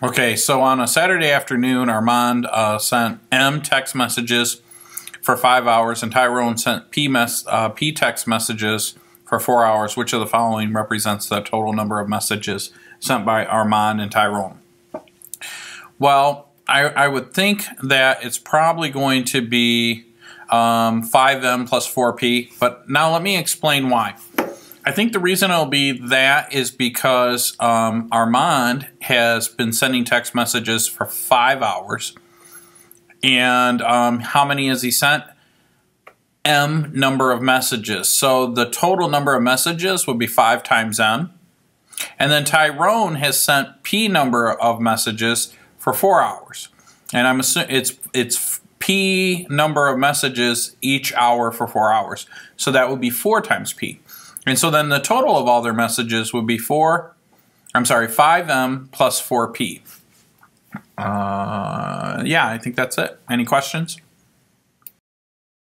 Okay, so on a Saturday afternoon, Armand sent M text messages for 5 hours, and Tyrone sent P text messages for 4 hours. Which of the following represents the total number of messages sent by Armand and Tyrone? Well, I would think that it's probably going to be 5M plus 4P, but now let me explain why. I think the reason it'll be that is because Armand has been sending text messages for 5 hours. And how many has he sent? M number of messages. So the total number of messages would be 5 times M. And then Tyrone has sent P number of messages for 4 hours. And I'm assuming it's P number of messages each hour for 4 hours. So that would be 4 times P. And so then the total of all their messages would be 5M plus 4P. Yeah, I think that's it. Any questions?